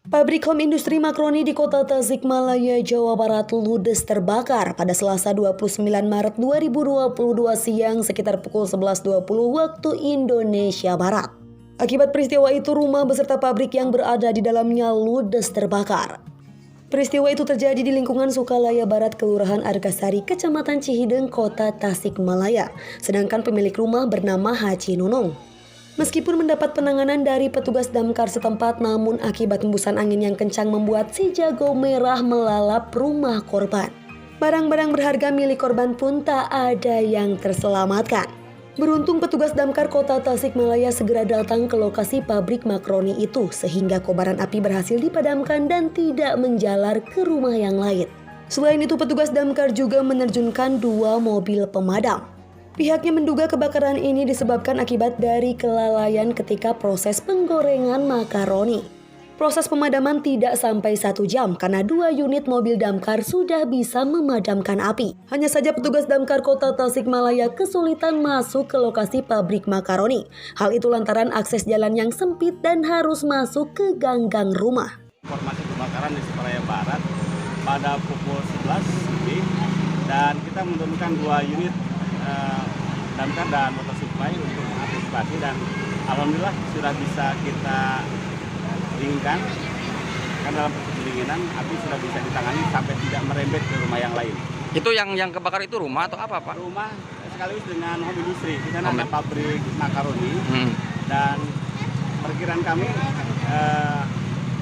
Pabrik home industri makaroni di kota Tasikmalaya, Jawa Barat ludes terbakar pada Selasa 29 Maret 2022 siang sekitar pukul 11.20 waktu Indonesia Barat. Akibat peristiwa itu, rumah beserta pabrik yang berada di dalamnya ludes terbakar. Peristiwa itu terjadi di lingkungan Sukalaya Barat, Kelurahan Argasari, Kecamatan Cihideng, Kota Tasikmalaya. Sedangkan pemilik rumah bernama Haji Nunung. Meskipun mendapat penanganan dari petugas damkar setempat, namun akibat hembusan angin yang kencang membuat si jago merah melalap rumah korban. Barang-barang berharga milik korban pun tak ada yang terselamatkan. Beruntung petugas damkar kota Tasikmalaya segera datang ke lokasi pabrik makaroni itu sehingga kobaran api berhasil dipadamkan dan tidak menjalar ke rumah yang lain. Selain itu, petugas damkar juga menerjunkan 2 mobil pemadam. Pihaknya menduga kebakaran ini disebabkan akibat dari kelalaian ketika proses penggorengan makaroni. Proses pemadaman tidak sampai 1 jam karena 2 unit mobil damkar sudah bisa memadamkan api. Hanya saja petugas damkar kota Tasikmalaya kesulitan masuk ke lokasi pabrik makaroni. Hal itu lantaran akses jalan yang sempit dan harus masuk ke ganggang rumah. Informasi kebakaran di Sukalaya Barat pada pukul 11 lebih dan kita menurunkan 2 unit damkar dan water supply untuk mengantisipasi, dan alhamdulillah sudah bisa kita dinginkan. Kan dalam proses pendinginan api sudah bisa ditangani sampai tidak merembet ke rumah yang lain. Itu yang kebakar itu rumah atau apa, Pak? Rumah sekaligus dengan home industry. Di sana ada pabrik makaroni dan perkiraan kami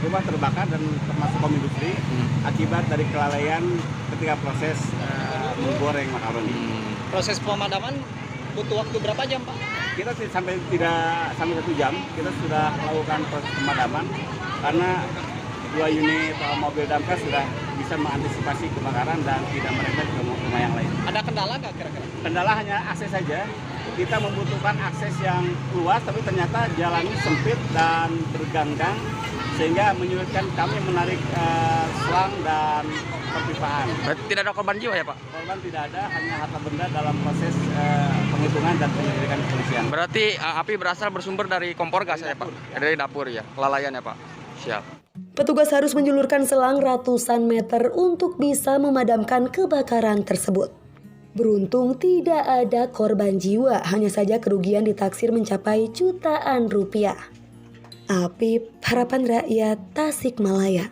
rumah terbakar dan termasuk home industry akibat dari kelalaian ketika proses menggoreng makaroni. Proses pemadaman butuh waktu berapa jam, Pak? Kita tidak sampai 1 jam, kita sudah melakukan proses pemadaman karena 2 unit mobil damkar sudah bisa mengantisipasi kebakaran dan tidak merembet ke rumah yang lain. Ada kendala nggak kira-kira? Kendala hanya akses saja. Kita membutuhkan akses yang luas, tapi ternyata jalannya sempit dan berganggang sehingga menyulitkan kami menarik selang dan perpipaan. Tidak ada korban jiwa ya, Pak? Korban tidak ada, hanya harta benda dalam proses penghitungan dan penyelidikan kepolisian. Berarti api berasal bersumber dari kompor gas ya, Pak? Dari dapur ya, kelalaian ya, Pak? Siap. Petugas harus menjulurkan selang ratusan meter untuk bisa memadamkan kebakaran tersebut. Beruntung tidak ada korban jiwa, hanya saja kerugian ditaksir mencapai jutaan rupiah. Apip, Harapan Rakyat, Tasikmalaya.